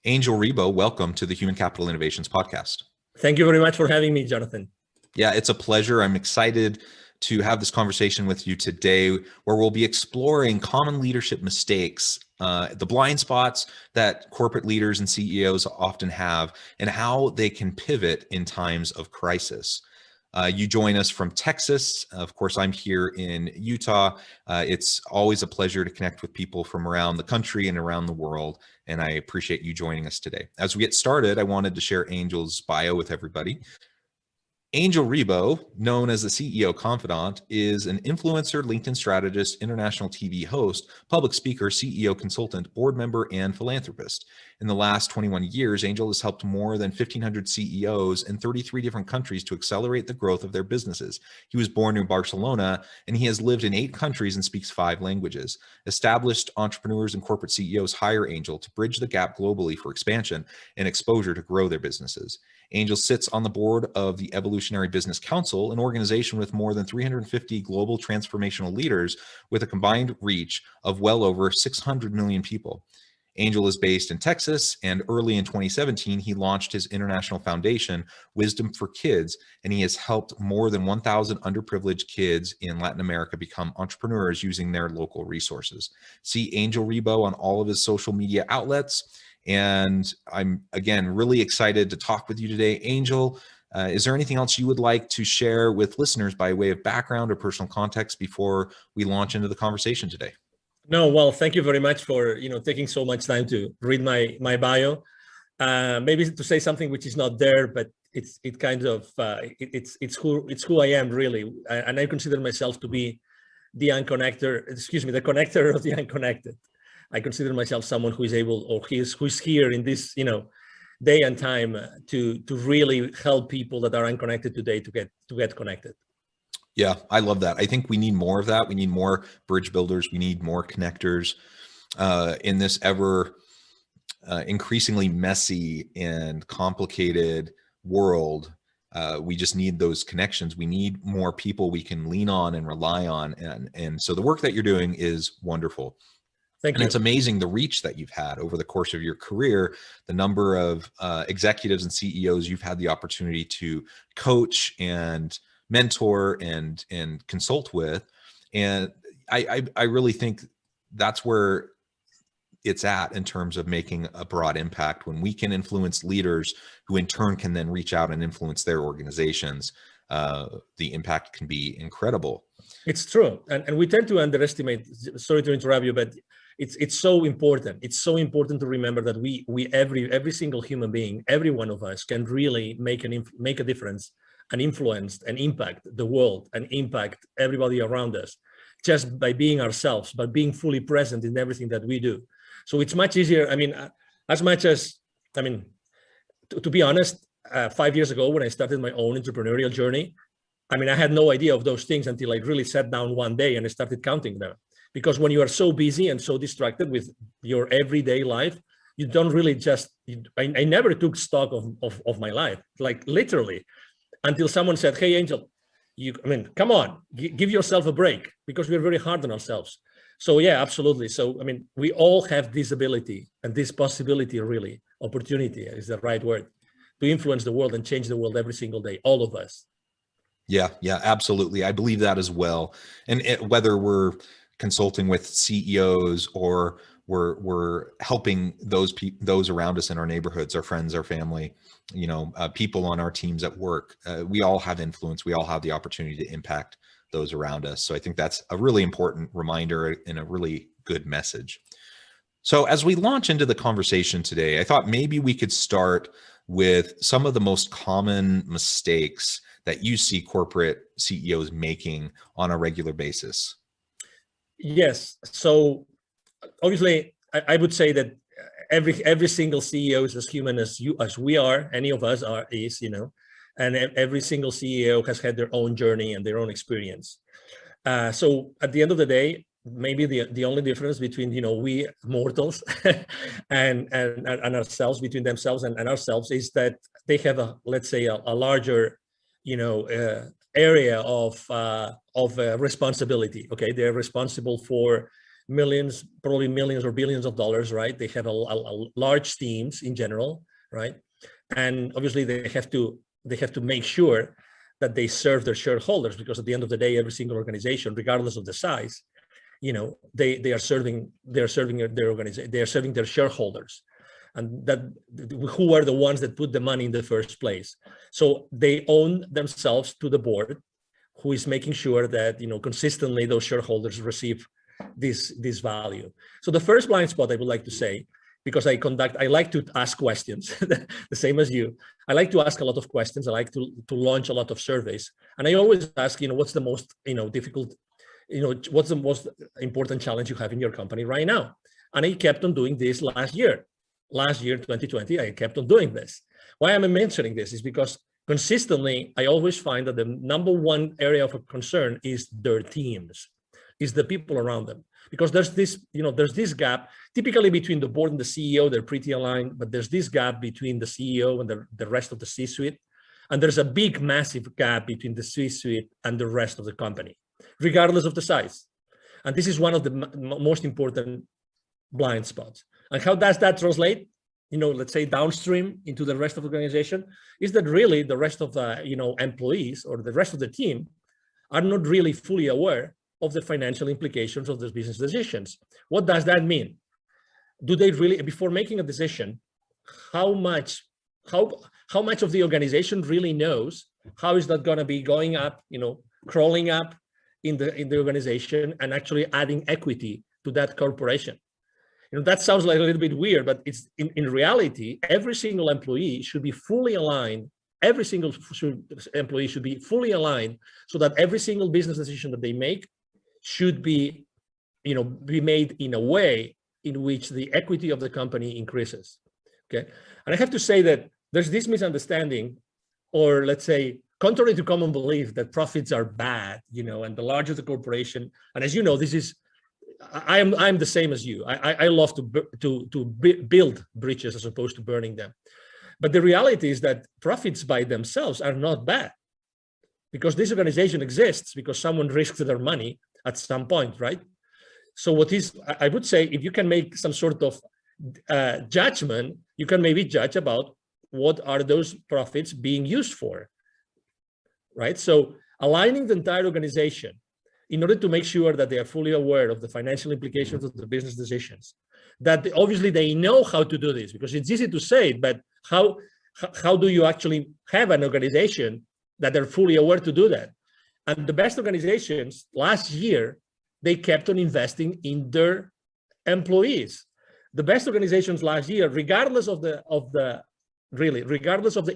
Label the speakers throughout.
Speaker 1: Angel Ribo, welcome to the Human Capital Innovations Podcast.
Speaker 2: Thank you very much for having me, Jonathan.
Speaker 1: Yeah, it's a pleasure. I'm excited to have this conversation with you today, where we'll be exploring common leadership mistakes, the blind spots that corporate leaders and CEOs often have, and how they can pivot in times of crisis. You join us from Texas. Of course, I'm here in Utah. It's always a pleasure to connect with people from around the country and around the world, and I appreciate you joining us today. As we get started, I wanted to share Angel's bio with everybody. Angel Ribo, known as the CEO Confidant, is an influencer, LinkedIn strategist, international TV host, public speaker, CEO consultant, board member, and philanthropist. In the last 21 years, Angel has helped more than 1,500 CEOs in 33 different countries to accelerate the growth of their businesses. He was born in Barcelona, and he has lived in 8 countries and speaks 5 languages. Established entrepreneurs and corporate CEOs hire Angel to bridge the gap globally for expansion and exposure to grow their businesses. Angel sits on the board of the Evolutionary Business Council, an organization with more than 350 global transformational leaders with a combined reach of well over 600 million people. Angel is based in Texas, and early in 2017, he launched his international foundation, Wisdom for Kids, and he has helped more than 1,000 underprivileged kids in Latin America become entrepreneurs using their local resources. See Angel Ribo on all of his social media outlets. And I'm, again, really excited to talk with you today. Angel, is there anything else you would like to share with listeners by way of background or personal context before we launch into the conversation today?
Speaker 2: No, well, thank you very much for taking so much time to read my bio. Maybe to say something which is not there, but it's who I am really, and I consider myself to be the connector of the unconnected. I consider myself someone who is able, or who's here in this, day and time to really help people that are unconnected today to get connected.
Speaker 1: Yeah, I love that. I think we need more of that. We need more bridge builders. We need more connectors in this ever increasingly messy and complicated world. We just need those connections. We need more people we can lean on and rely on. And so the work that you're doing is wonderful.
Speaker 2: Thank you.
Speaker 1: It's amazing the reach that you've had over the course of your career, the number of executives and CEOs you've had the opportunity to coach and mentor and consult with. And I really think that's where it's at in terms of making a broad impact. When we can influence leaders who in turn can then reach out and influence their organizations, the impact can be incredible.
Speaker 2: It's true. And we tend to underestimate, sorry to interrupt you, but it's so important. It's so important to remember that every single human being, every one of us can really make a difference and influence and impact the world and impact everybody around us just by being ourselves, by being fully present in everything that we do. So it's much easier. To be honest, 5 years ago when I started my own entrepreneurial journey, I had no idea of those things until I really sat down one day and I started counting them. Because when you are so busy and so distracted with your everyday life, you don't really I never took stock of my life, like literally, until someone said, hey, Angel, come on, give yourself a break, because we're very hard on ourselves. So yeah, absolutely. So, we all have this ability and this possibility, really, opportunity is the right word, to influence the world and change the world every single day, all of us.
Speaker 1: Yeah, absolutely. I believe that as well. And whether we're consulting with CEOs or we're helping those around us in our neighborhoods, our friends, our family, people on our teams at work, we all have influence. We all have the opportunity to impact those around us. So I think that's a really important reminder and a really good message. So as we launch into the conversation today, I thought maybe we could start with some of the most common mistakes that you see corporate CEOs making on a regular basis.
Speaker 2: Yes. So obviously, I would say that every single CEO is as human as we are. Any of us is, and every single CEO has had their own journey and their own experience. So at the end of the day, maybe the only difference between we mortals and ourselves, between themselves and ourselves, is that they have let's say a larger area of responsibility. Okay, they're responsible for millions, probably millions or billions of dollars, right? They have a large teams in general, right? And obviously they have to make sure that they serve their shareholders, because at the end of the day, every single organization, regardless of the size, they are serving their organization, they are serving their shareholders, and that who are the ones that put the money in the first place. So they own themselves to the board, who is making sure that consistently those shareholders receive this value. So the first blind spot I would like to say, because I like to ask questions, the same as you. I like to ask a lot of questions. I like to launch a lot of surveys, and I always ask, what's the most difficult, what's the most important challenge you have in your company right now? And I kept on doing this last year, 2020. I kept on doing this. Why am I mentioning this? Is because consistently I always find that the number one area of concern is their teams, is the people around them. Because there's this gap typically between the board and the CEO. They're pretty aligned, but there's this gap between the CEO and the rest of the C-suite. And there's a big, massive gap between the C-suite and the rest of the company, regardless of the size. And this is one of the most important blind spots. And how does that translate, let's say downstream into the rest of the organization? Is that really the rest of the, employees or the rest of the team are not really fully aware of the financial implications of those business decisions. What does that mean? Do they really, before making a decision, how much of the organization really knows how is that going to be going up, crawling up in the organization and actually adding equity to that corporation? That sounds like a little bit weird, but it's in reality, every single employee should be fully aligned. Every single employee should be fully aligned so that every single business decision that they make should be made in a way in which the equity of the company increases. Okay. And I have to say that there's this misunderstanding, or let's say, contrary to common belief, that profits are bad, and the larger the corporation. And as you know, I'm the same as you. I love to build bridges as opposed to burning them. But the reality is that profits by themselves are not bad, because this organization exists because someone risked their money at some point, right? So I would say, if you can make some sort of judgment, you can maybe judge about what are those profits being used for, right? So aligning the entire organization in order to make sure that they are fully aware of the financial implications of the business decisions, that obviously they know how to do this, because it's easy to say, but how do you actually have an organization that are fully aware to do that? And the best organizations last year, they kept on investing in their employees. The best organizations last year, regardless of the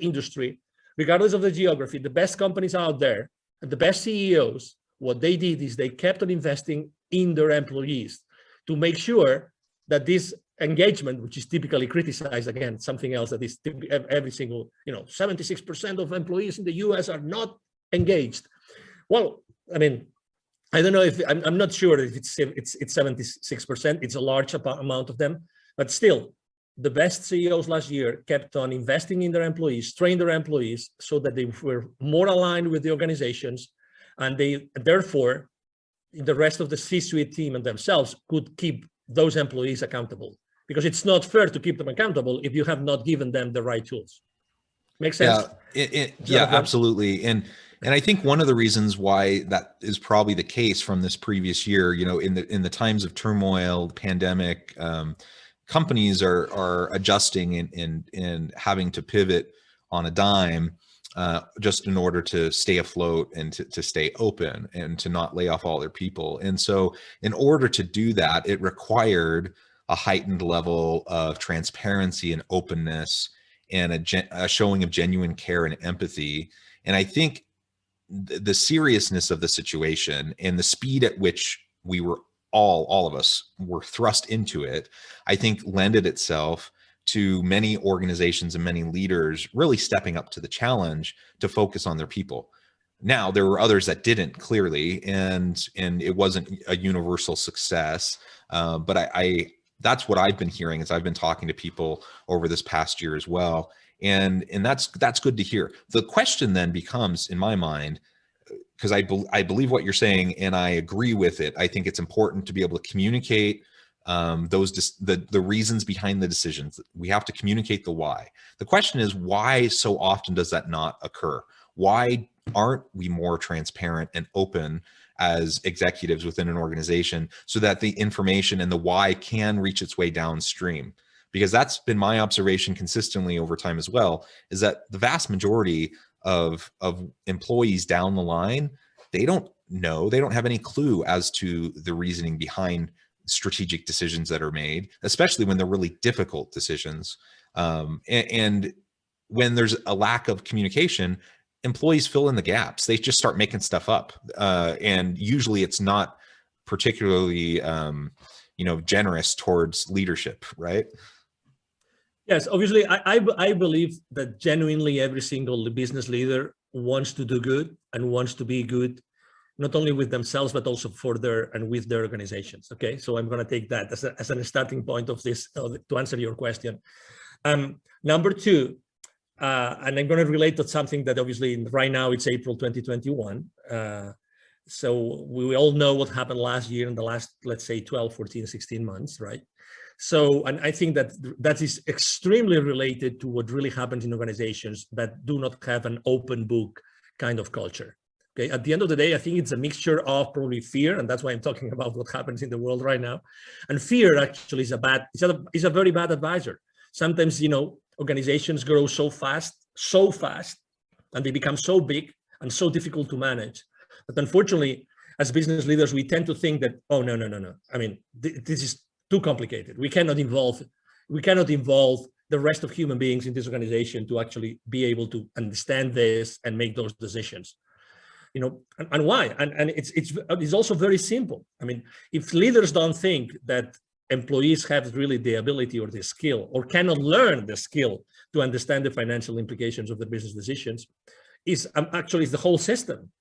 Speaker 2: industry, regardless of the geography, the best companies out there and the best CEOs, what they did is they kept on investing in their employees to make sure that this engagement, which is typically criticized, again, something else that is every single, 76% of employees in the US are not engaged. Well, I mean, I don't know if I'm not sure if it's 76%. It's a large amount of them, but still, the best CEOs last year kept on investing in their employees, trained their employees so that they were more aligned with the organizations, and they therefore, the rest of the C-suite team and themselves could keep those employees accountable, because it's not fair to keep them accountable if you have not given them the right tools. Make sense?
Speaker 1: Yeah, absolutely. And I think one of the reasons why that is probably the case from this previous year, in the times of turmoil, pandemic, companies are adjusting and having to pivot on a dime, just in order to stay afloat and to stay open and to not lay off all their people. And so in order to do that, it required a heightened level of transparency and openness and a showing of genuine care and empathy. And I think the seriousness of the situation and the speed at which we were all of us were thrust into it, I think lended itself to many organizations and many leaders really stepping up to the challenge to focus on their people. Now, there were others that didn't, clearly, and it wasn't a universal success. But that's what I've been hearing as I've been talking to people over this past year as well. And that's good to hear. The question then becomes, in my mind, because I believe what you're saying, and I agree with it. I think it's important to be able to communicate the reasons behind the decisions. We have to communicate the why. The question is, why so often does that not occur? Why aren't we more transparent and open as executives within an organization so that the information and the why can reach its way downstream? Because that's been my observation consistently over time as well, is that the vast majority of employees down the line, they don't know, they don't have any clue as to the reasoning behind strategic decisions that are made, especially when they're really difficult decisions. And when there's a lack of communication, employees fill in the gaps. They just start making stuff up. And usually it's not particularly, generous towards leadership, right?
Speaker 2: Yes, obviously, I believe that genuinely every single business leader wants to do good and wants to be good, not only with themselves, but also for with their organizations. Okay, so I'm going to take that as a starting point of this to answer your question. Number two, and I'm going to relate to something that obviously right now it's April 2021. So we all know what happened last year in the last, let's say, 12, 14, 16 months, right? So, and I think that is extremely related to what really happens in organizations that do not have an open book kind of culture. Okay, at the end of the day, I think it's a mixture of probably fear, and that's why I'm talking about what happens in the world right now. And fear actually is a very bad advisor. Sometimes, organizations grow so fast, and they become so big and so difficult to manage that unfortunately, as business leaders, we tend to think that, oh, no. I mean, this is too complicated. We cannot involve the rest of human beings in this organization to actually be able to understand this and make those decisions. And why? And it's also very simple. I mean, if leaders don't think that employees have really the ability or the skill, or cannot learn the skill to understand the financial implications of the business decisions, is the whole system.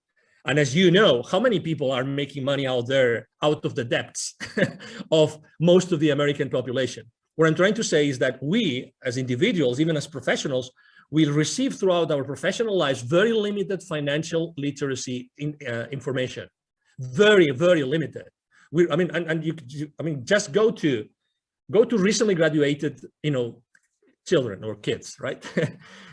Speaker 2: And as you know, how many people are making money out there, out of the depths of most of the American population? What I'm trying to say is that we, as individuals, even as professionals, will receive throughout our professional lives very limited financial literacy information, very, very limited. Just go to recently graduated, children or kids, right?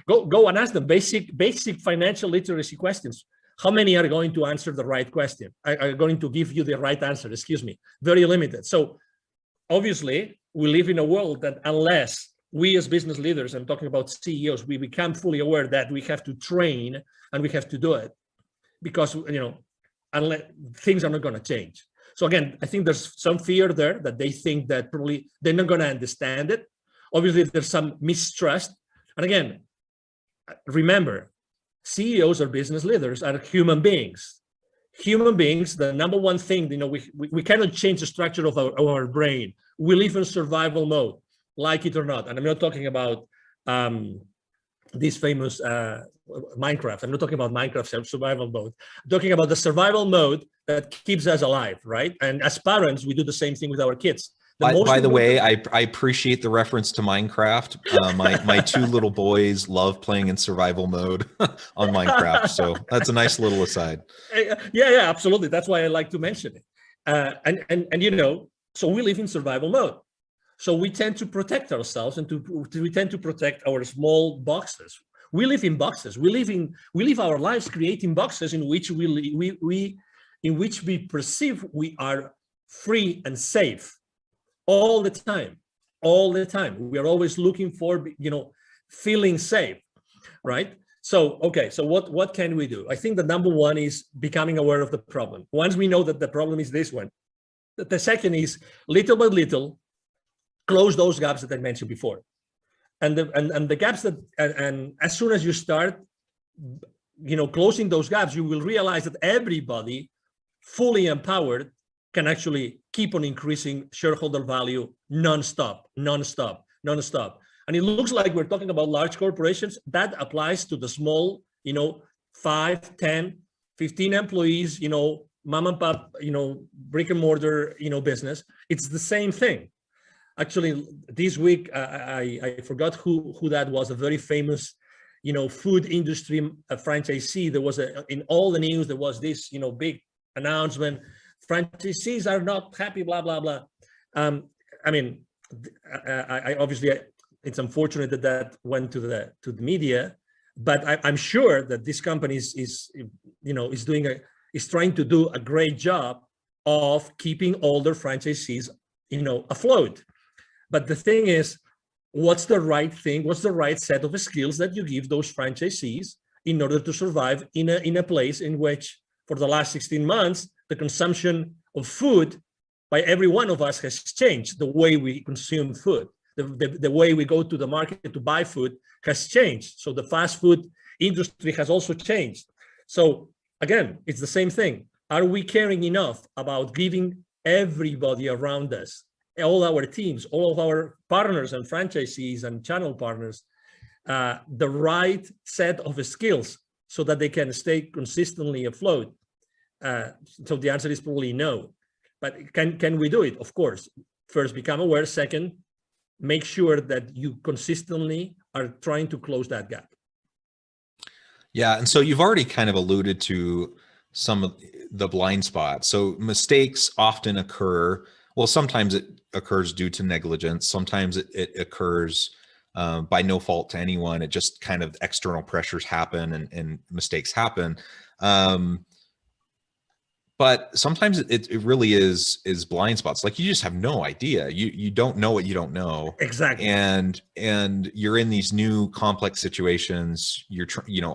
Speaker 2: go and ask them basic financial literacy questions. How many are going to answer the right question? Are going to give you the right answer? Excuse me. Very limited. So obviously, we live in a world that unless we as business leaders, I'm talking about CEOs, we become fully aware that we have to train and we have to do it, because unless things are not going to change. So again, I think there's some fear there that they think that probably they're not going to understand it. Obviously, there's some mistrust. And again, remember, CEOs or business leaders are human beings. Human beings, the number one thing, we cannot change the structure of our brain. We live in survival mode, like it or not. And I'm not talking about this famous Minecraft. I'm not talking about Minecraft survival mode. I'm talking about the survival mode that keeps us alive, right? And as parents, we do the same thing with our kids.
Speaker 1: By the way, I appreciate the reference to Minecraft. My two little boys love playing in survival mode on Minecraft. So that's a nice little aside.
Speaker 2: Yeah, absolutely. That's why I like to mention it. So we live in survival mode. So we tend to protect ourselves and we tend to protect our small boxes. We live in boxes. We live our lives creating boxes in which we perceive we are free and safe. All the time. We are always looking for, feeling safe, right? So, okay, so what can we do? I think the number one is becoming aware of the problem. Once we know that the problem is this one, the second is little by little, close those gaps that I mentioned before. And the gaps and as soon as you start, closing those gaps, you will realize that everybody fully empowered can actually keep on increasing shareholder value nonstop. And it looks like we're talking about large corporations. That applies to the small, 5, 10, 15 employees, mom and pop, brick and mortar, business. It's the same thing. Actually, this week, I forgot who that was, a very famous food industry franchisee, there was in all the news, there was this, big announcement, franchisees are not happy, blah, blah, blah. I mean, I obviously, it's unfortunate that went to the media, but I'm sure that this company is trying to do a great job of keeping all their franchisees, afloat. But the thing is, what's the right thing? What's the right set of skills that you give those franchisees in order to survive in a place in which, for the last 16 months, the consumption of food by every one of us has changed. The way we consume food, the way we go to the market to buy food has changed. So the fast food industry has also changed. So again, it's the same thing. Are we caring enough about giving everybody around us, all our teams, all of our partners and franchisees and channel partners, the right set of skills so that they can stay consistently afloat? So the answer is probably no. But can we do it? Of course. First, become aware. Second, make sure that you consistently are trying to close that gap.
Speaker 1: Yeah, and so you've already kind of alluded to some of the blind spots. So mistakes often occur. Well, sometimes it occurs due to negligence. Sometimes it occurs by no fault to anyone. It just kind of external pressures happen and mistakes happen. But sometimes it really is blind spots. Like, you just have no idea. You don't know what you don't know.
Speaker 2: Exactly.
Speaker 1: And you're in these new complex situations. You're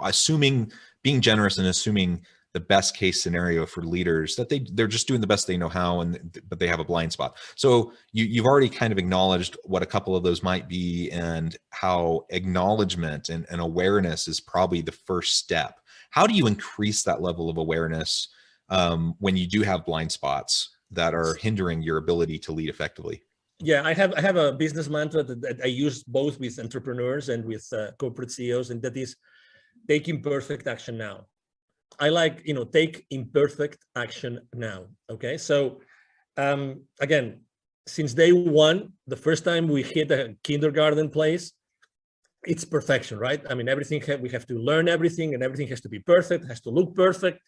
Speaker 1: assuming, being generous and assuming the best case scenario for leaders, that they're just doing the best they know how, but they have a blind spot. So you've already kind of acknowledged what a couple of those might be, and how acknowledgement and awareness is probably the first step. How do you increase that level of awareness when you do have blind spots that are hindering your ability to lead effectively?
Speaker 2: Yeah, I have a business mantra that I use both with entrepreneurs and with corporate CEOs, and that is take imperfect action now. I like, take imperfect action now. Okay. So again, since day one, the first time we hit a kindergarten place, it's perfection, right? I mean, everything, we have to learn everything, and everything has to be perfect, has to look perfect,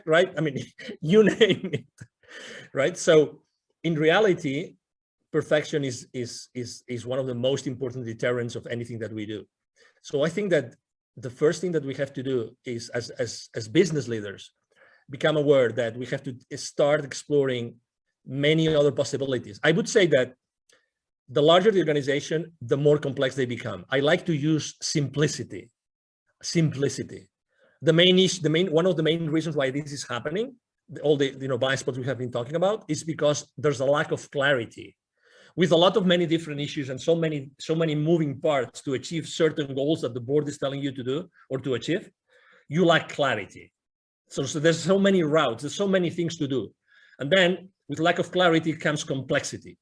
Speaker 2: right? I mean, you name it, right? So in reality, perfection is one of the most important deterrents of anything that we do. So I think that the first thing that we have to do is, as business leaders, become aware that we have to start exploring many other possibilities. I would say that the larger the organization, the more complex they become. I like to use simplicity. One of the main reasons why this is happening, all the blind spots we have been talking about, is because there's a lack of clarity. With a lot of many different issues and so many moving parts to achieve certain goals that the board is telling you to do or to achieve, you lack clarity. So there's so many routes, there's so many things to do. And then with lack of clarity comes complexity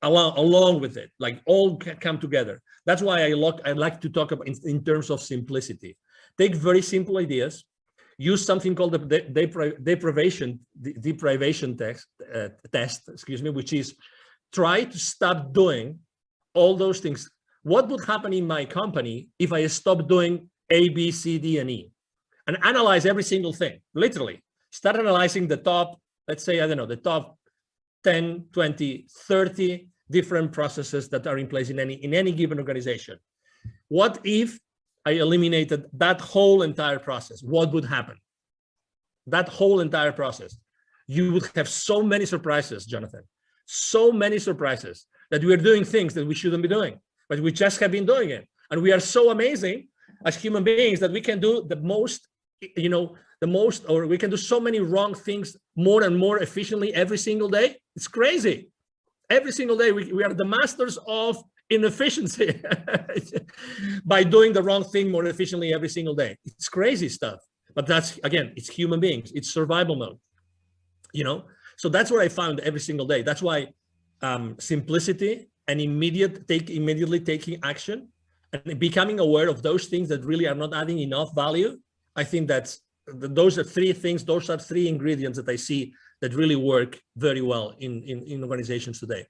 Speaker 2: along with it, like all come together. That's why I like to talk about in terms of simplicity. Take very simple ideas, use something called the deprivation test, which is try to stop doing all those things. What would happen in my company if I stopped doing A, B, C, D, and E? And analyze every single thing, literally. Start analyzing the top, let's say, I don't know, the top 10, 20, 30 different processes that are in place in any given organization. What if I eliminated that whole entire process? What would happen? That whole entire process. You would have so many surprises, Jonathan. So many surprises that we are doing things that we shouldn't be doing, but we just have been doing it. And we are so amazing as human beings that we can do the most, or we can do so many wrong things more and more efficiently every single day. It's crazy. Every single day, we are the masters of inefficiency by doing the wrong thing more efficiently every single day. It's crazy stuff. But that's, again, it's human beings. It's survival mode, So that's what I found every single day. That's why simplicity and immediately taking action and becoming aware of those things that really are not adding enough value. I think those are three ingredients that I see that really work very well in organizations today.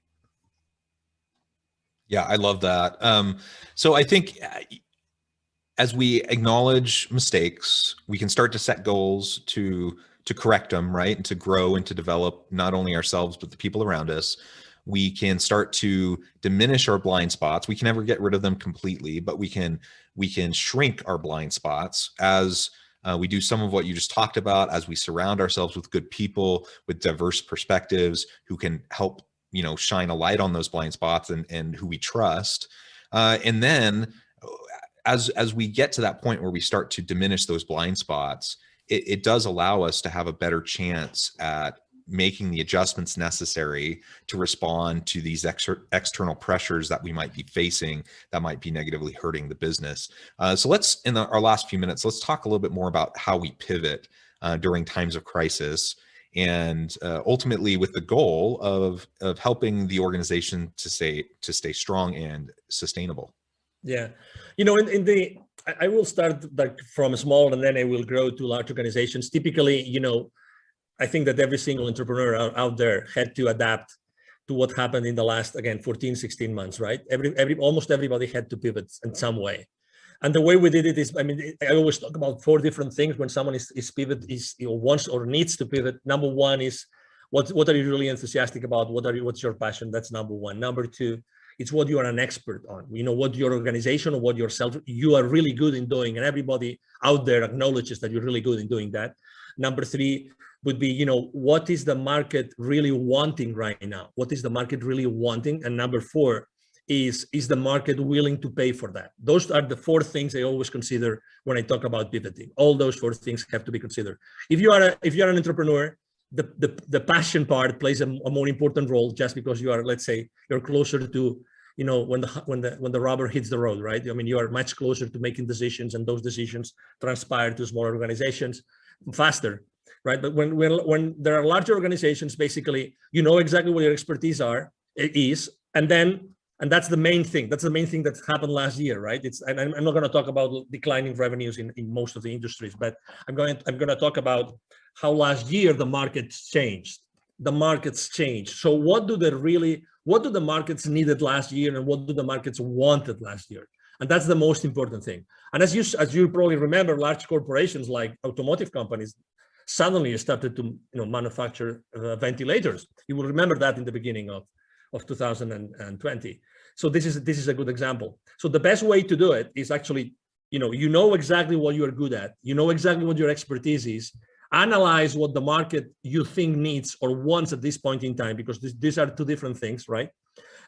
Speaker 1: Yeah, I love that. So I think as we acknowledge mistakes, we can start to set goals to correct them, right? And to grow and to develop not only ourselves, but the people around us. We can start to diminish our blind spots. We can never get rid of them completely, but we can shrink our blind spots as we do some of what you just talked about, as we surround ourselves with good people with diverse perspectives who can help, shine a light on those blind spots and who we trust. And then as we get to that point where we start to diminish those blind spots, it does allow us to have a better chance at making the adjustments necessary to respond to these external pressures that we might be facing that might be negatively hurting the business. So let's, in our last few minutes, let's talk a little bit more about how we pivot during times of crisis, and ultimately with the goal of helping the organization to stay strong and sustainable.
Speaker 2: Yeah, I will start like from small, and then I will grow to large organizations. Typically, I think that every single entrepreneur out there had to adapt to what happened in the last, again, 14, 16 months, right? Almost everybody had to pivot in some way. And the way we did it is, I always talk about 4 different things when someone wants or needs to pivot. Number 1 is, what are you really enthusiastic about? What's your passion? That's number 1. Number 2, it's what you are an expert on. What your organization or what yourself, you are really good in doing, and everybody out there acknowledges that you're really good in doing that. Number 3 would be, what is the market really wanting right now? What is the market really wanting? And number 4 is the market willing to pay for that? Those are the 4 things I always consider when I talk about pivoting. All those 4 things have to be considered. If you are an entrepreneur, the passion part plays a more important role, just because you are, let's say, you're closer to, when the rubber hits the road, right? You are much closer to making decisions, and those decisions transpire to smaller organizations faster, right? But when there are larger organizations, basically, exactly what your expertise is, and that's the main thing. That's the main thing that happened last year, right? And I'm not going to talk about declining revenues in most of the industries, but I'm going to talk about how last year the markets changed. The markets changed. So what do the markets needed last year, and what do the markets wanted last year? And that's the most important thing. And as you probably remember, large corporations like automotive companies suddenly started to manufacture ventilators. You will remember that in the beginning of 2020. So this is a good example. So the best way to do it is actually, exactly what you're good at. Exactly what your expertise is. Analyze what the market you think needs or wants at this point in time, because these are 2 different things, right?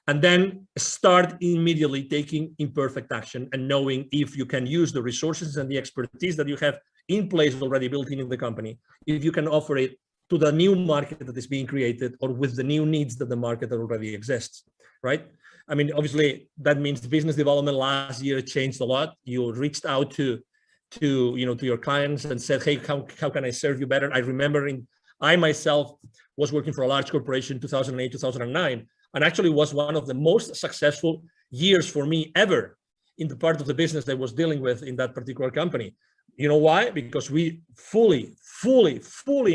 Speaker 2: And then start immediately taking imperfect action and knowing if you can use the resources and the expertise that you have in place already built in the company, if you can offer it to the new market that is being created, or with the new needs that the market already exists, right? Obviously, that means business development last year changed a lot. You reached out to your clients and said, hey, how can I serve you better? I remember I myself was working for a large corporation 2008, 2009, and actually was one of the most successful years for me ever in the part of the business that I was dealing with in that particular company. You know why? Because we fully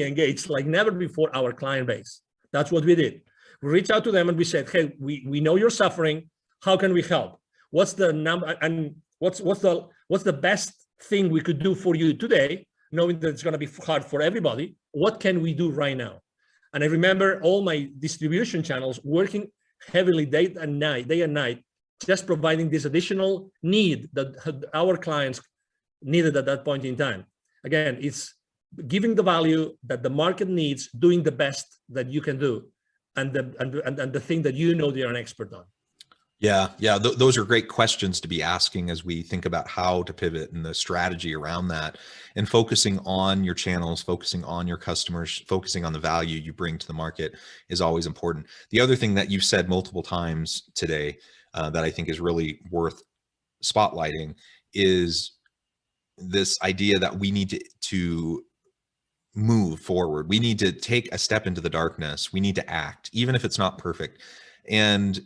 Speaker 2: engaged like never before our client base. That's what we did. We reached out to them and we said, hey, we know you're suffering. How can we help? What's the number, and what's the best thing we could do for you today, knowing that it's going to be hard for everybody? What can we do right now? And I remember all my distribution channels working heavily day and night, just providing this additional need that our clients needed at that point in time. Again, it's giving the value that the market needs, doing the best that you can do, and the thing that you're an expert on.
Speaker 1: Yeah. Those are great questions to be asking as we think about how to pivot and the strategy around that, and focusing on your channels, focusing on your customers, focusing on the value you bring to the market is always important. The other thing that you've said multiple times today that I think is really worth spotlighting is this idea that we need to move forward. We need to take a step into the darkness. We need to act, even if it's not perfect. And,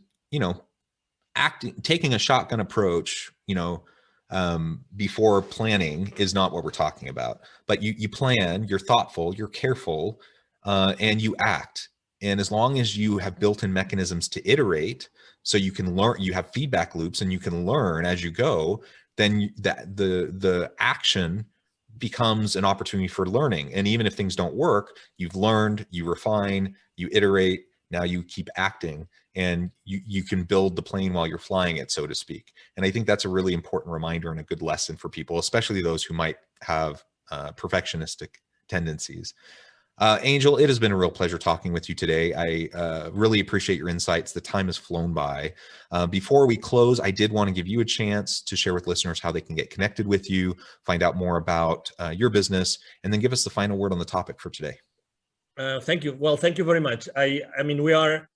Speaker 1: taking a shotgun approach, before planning is not what we're talking about. But you plan, you're thoughtful, you're careful, and you act. And as long as you have built-in mechanisms to iterate, so you can learn, you have feedback loops and you can learn as you go, then the action becomes an opportunity for learning. And even if things don't work, you've learned, you refine, you iterate, now you keep acting, and you can build the plane while you're flying it, so to speak. And I think that's a really important reminder and a good lesson for people, especially those who might have perfectionistic tendencies. Angel, it has been a real pleasure talking with you today. I really appreciate your insights. The time has flown by. Before we close, I did want to give you a chance to share with listeners how they can get connected with you, find out more about your business, and then give us the final word on the topic for today.
Speaker 2: Thank you. Well, thank you very much. I mean, we are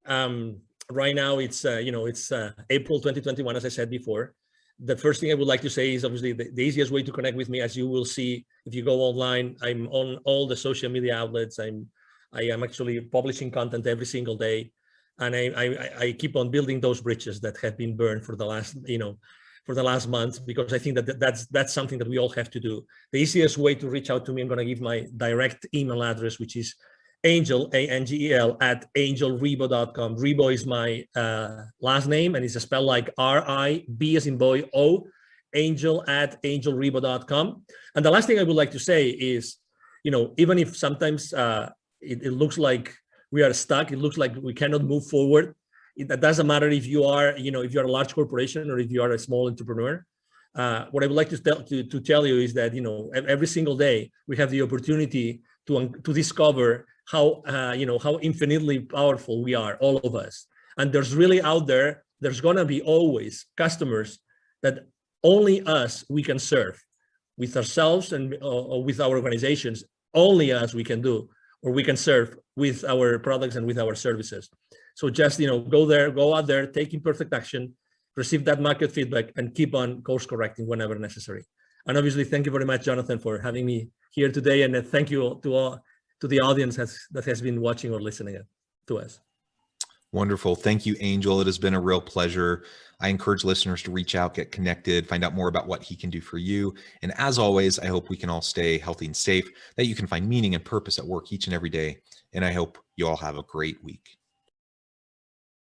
Speaker 2: right now. It's it's April 2021, as I said before. The first thing I would like to say is obviously the easiest way to connect with me, as you will see if you go online. I'm on all the social media outlets. I am actually publishing content every single day, and I keep on building those bridges that have been burned for the last month, because I think that that's something that we all have to do. The easiest way to reach out to me, I'm going to give my direct email address, which is Angel, ANGEL, @angelribo.com. Ribo is my last name, and it's spelled like R-I-B as in boy, O, Angel @angelribo.com. And the last thing I would like to say is, even if sometimes it looks like we are stuck, it looks like we cannot move forward, it doesn't matter if you are, if you're a large corporation or if you are a small entrepreneur. What I would like to tell you is that, every single day we have the opportunity to discover how infinitely powerful we are, all of us. And there's really out there, there's gonna be always customers that only us we can serve with ourselves and with our organizations. Only us we can do, or we can serve with our products and with our services. So just go out there, take imperfect action, receive that market feedback, and keep on course correcting whenever necessary. And obviously, thank you very much, Jonathan, for having me here today. And thank you to the audience that has been watching or listening to us.
Speaker 1: Wonderful. Thank you, Angel. It has been a real pleasure. I encourage listeners to reach out, get connected, find out more about what he can do for you. And as always, I hope we can all stay healthy and safe, that you can find meaning and purpose at work each and every day. And I hope you all have a great week.